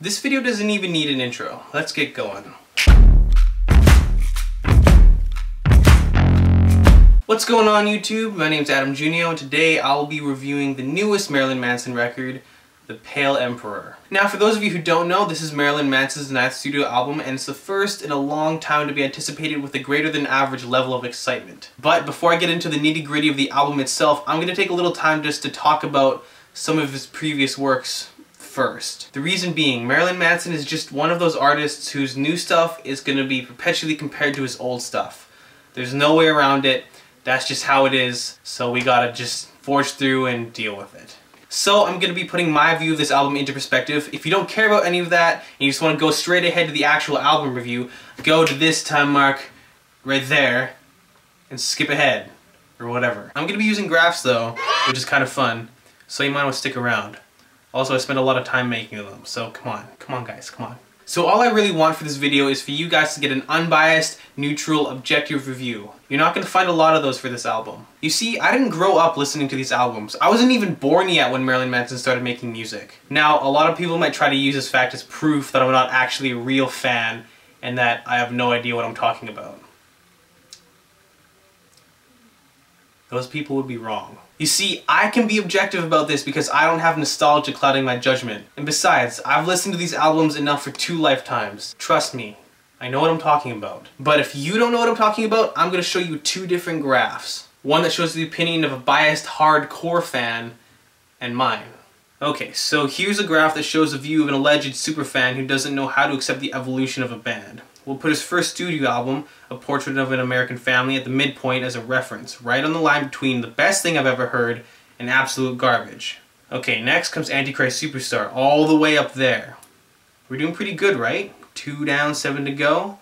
This video doesn't even need an intro. Let's get going. What's going on YouTube? My name's j-j-juio and today I'll be reviewing the newest Marilyn Manson record, The Pale Emperor. Now for those of you who don't know, this is Marilyn Manson's 9th studio album and it's the first in a long time to be anticipated with a greater than average level of excitement. But before I get into the nitty gritty of the album itself, I'm going to take a little time just to talk about some of his previous works first. The reason being, Marilyn Manson is just one of those artists whose new stuff is going to be perpetually compared to his old stuff. There's no way around it. That's just how it is, so we gotta just forge through and deal with it. So I'm gonna be putting my view of this album into perspective. If you don't care about any of that, and you just wanna go straight ahead to the actual album review, go to this time mark right there, and skip ahead, or whatever. I'm gonna be using graphs though, which is kind of fun, so you might want to stick around. Also, I spent a lot of time making them, so come on guys, come on. So all I really want for this video is for you guys to get an unbiased, neutral, objective review. You're not going to find a lot of those for this album. You see, I didn't grow up listening to these albums. I wasn't even born yet when Marilyn Manson started making music. Now, a lot of people might try to use this fact as proof that I'm not actually a real fan and that I have no idea what I'm talking about. Those people would be wrong. You see, I can be objective about this because I don't have nostalgia clouding my judgment. And besides, I've listened to these albums enough for 2 lifetimes. Trust me, I know what I'm talking about. But if you don't know what I'm talking about, I'm going to show you 2 different graphs. One that shows the opinion of a biased hardcore fan, and mine. Okay, so here's a graph that shows a view of an alleged superfan who doesn't know how to accept the evolution of a band. We'll put his first studio album, A Portrait of an American Family, at the midpoint as a reference, right on the line between the best thing I've ever heard and absolute garbage. Okay, next comes Antichrist Superstar, all the way up there. We're doing pretty good, right? 2 down, 7 to go.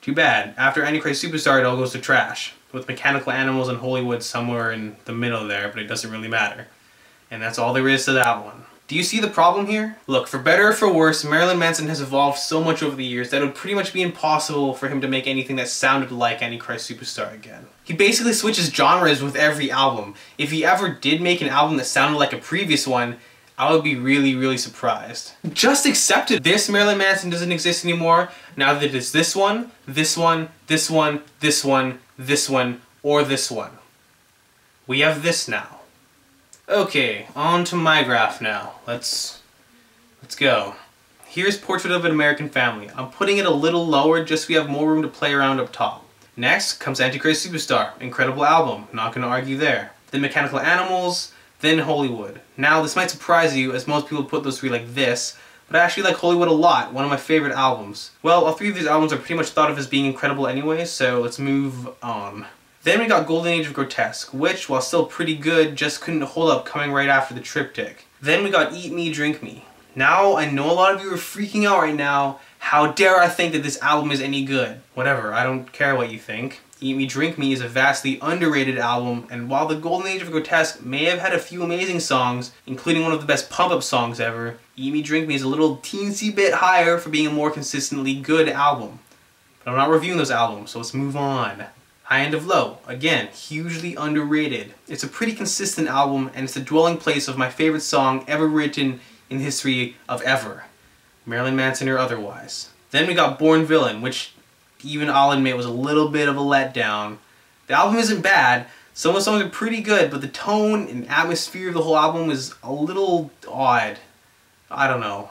Too bad. After Antichrist Superstar, it all goes to trash, with Mechanical Animals and Hollywood somewhere in the middle there, but it doesn't really matter. And that's all there is to that one. Do you see the problem here? Look, for better or for worse, Marilyn Manson has evolved so much over the years that it would pretty much be impossible for him to make anything that sounded like Antichrist Superstar again. He basically switches genres with every album. If he ever did make an album that sounded like a previous one, I would be really surprised. Just accept it. This Marilyn Manson doesn't exist anymore. Now that it's this one, this one, this one, this one, this one, or this one. We have this now. Okay, on to my graph now. Let's go. Here's Portrait of an American Family. I'm putting it a little lower just so we have more room to play around up top. Next comes Antichrist Superstar. Incredible album. Not gonna argue there. Then Mechanical Animals, then Hollywood. Now this might surprise you as most people put those 3 like this, but I actually like Hollywood a lot, one of my favorite albums. Well, all 3 of these albums are pretty much thought of as being incredible anyway, so let's move on. Then we got Golden Age of Grotesque, which, while still pretty good, just couldn't hold up coming right after the triptych. Then we got Eat Me, Drink Me. Now, I know a lot of you are freaking out right now. How dare I think that this album is any good? Whatever, I don't care what you think. Eat Me, Drink Me is a vastly underrated album, and while the Golden Age of Grotesque may have had a few amazing songs, including one of the best pump-up songs ever, Eat Me, Drink Me is a little teensy bit higher for being a more consistently good album. But I'm not reviewing those albums, so let's move on. High End of Low, again, hugely underrated. It's a pretty consistent album, and it's the dwelling place of my favorite song ever written in history of ever. Marilyn Manson or otherwise. Then we got Born Villain, which even I'll admit was a little bit of a letdown. The album isn't bad, some of the songs are pretty good, but the tone and atmosphere of the whole album is a little odd. I don't know.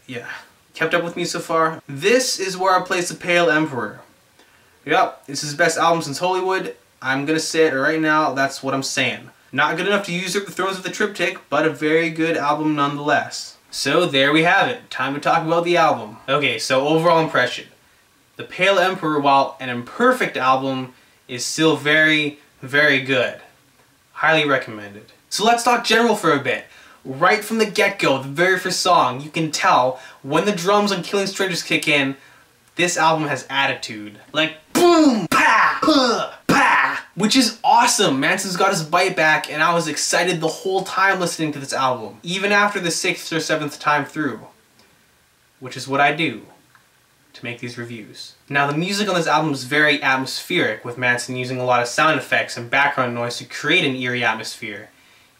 Yeah. Kept up with me so far? This is where I place The Pale Emperor. Yep, this is his best album since Hollywood. I'm gonna say it right now, that's what I'm saying. Not good enough to usurp the thrones of the triptych, but a very good album nonetheless. So there we have it. Time to talk about the album. Okay, so overall impression. The Pale Emperor, while an imperfect album, is still very good. Highly recommended. So let's talk general for a bit. Right from the get-go, the very first song, you can tell when the drums on Killing Strangers kick in, this album has attitude. Like, boom, pa, pa, pa, which is awesome. Manson's got his bite back, and I was excited the whole time listening to this album, even after the 6th or 7th time through, which is what I do to make these reviews. Now, the music on this album is very atmospheric, with Manson using a lot of sound effects and background noise to create an eerie atmosphere.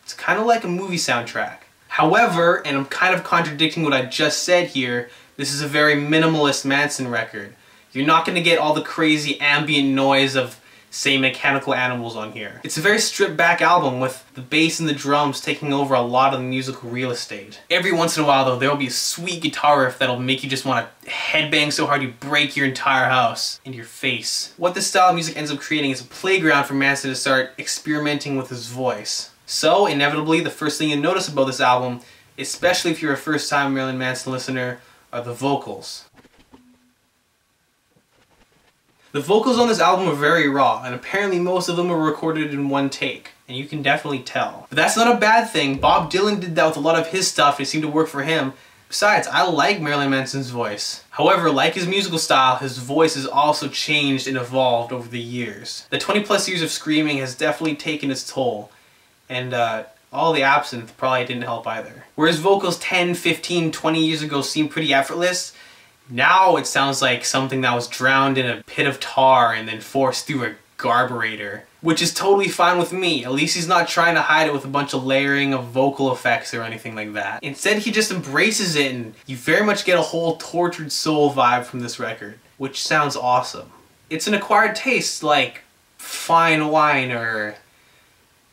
It's kind of like a movie soundtrack. However, and I'm kind of contradicting what I just said here, this is a very minimalist Manson record. You're not going to get all the crazy ambient noise of, say, Mechanical Animals on here. It's a very stripped back album with the bass and the drums taking over a lot of the musical real estate. Every once in a while though, there'll be a sweet guitar riff that'll make you just want to headbang so hard you break your entire house in your face. What this style of music ends up creating is a playground for Manson to start experimenting with his voice. So, inevitably, the first thing you notice about this album, especially if you're a first-time Marilyn Manson listener, are the vocals. The vocals on this album are very raw, and apparently most of them were recorded in one take, and you can definitely tell. But that's not a bad thing. Bob Dylan did that with a lot of his stuff, and it seemed to work for him. Besides, I like Marilyn Manson's voice. However, like his musical style, his voice has also changed and evolved over the years. The 20+ years of screaming has definitely taken its toll, and all the absinthe probably didn't help either. Whereas vocals 10, 15, 20 years ago seemed pretty effortless, now it sounds like something that was drowned in a pit of tar and then forced through a garburator. Which is totally fine with me. At least he's not trying to hide it with a bunch of layering of vocal effects or anything like that. Instead, he just embraces it, and you very much get a whole tortured soul vibe from this record, which sounds awesome. It's an acquired taste like fine wine or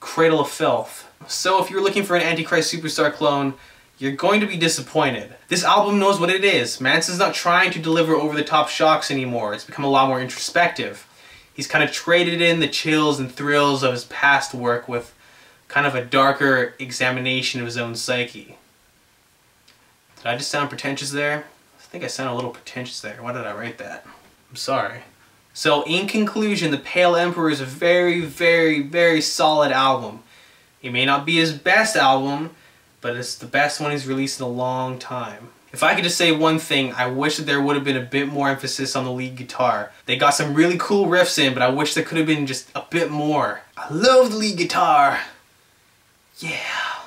Cradle of Filth. So if you're looking for an Antichrist Superstar clone, you're going to be disappointed. This album knows what it is. Manson's not trying to deliver over-the-top shocks anymore. It's become a lot more introspective. He's kind of traded in the chills and thrills of his past work with kind of a darker examination of his own psyche. Did I just sound pretentious there? I think I sound a little pretentious there. Why did I write that? I'm sorry. So in conclusion, The Pale Emperor is a very, very, very solid album. It may not be his best album, but it's the best one he's released in a long time. If I could just say one thing, I wish that there would have been a bit more emphasis on the lead guitar. They got some really cool riffs in, but I wish there could have been just a bit more. I love the lead guitar. Yeah.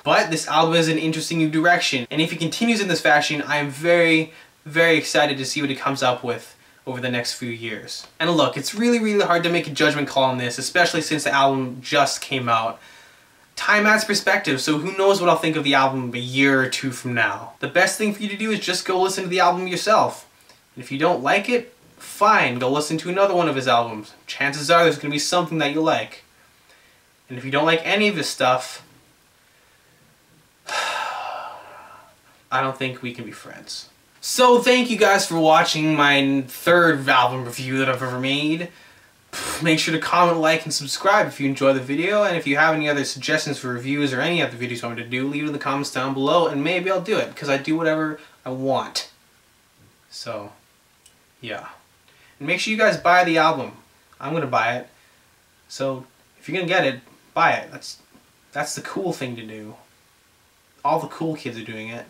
But this album is an interesting new direction, and if he continues in this fashion, I am very, very excited to see what he comes up with over the next few years. And look, it's really, really hard to make a judgment call on this, especially since the album just came out. Time adds perspective, so who knows what I'll think of the album a year or two from now. The best thing for you to do is just go listen to the album yourself. And if you don't like it, fine, go listen to another one of his albums. Chances are there's going to be something that you like. And if you don't like any of his stuff, I don't think we can be friends. So thank you guys for watching my third album review that I've ever made. Make sure to comment, like, and subscribe if you enjoy the video, and if you have any other suggestions for reviews or any other videos you want me to do, leave it in the comments down below, and maybe I'll do it, because I do whatever I want. So, yeah. And make sure you guys buy the album. I'm gonna buy it. So, if you're gonna get it, buy it. That's the cool thing to do. All the cool kids are doing it.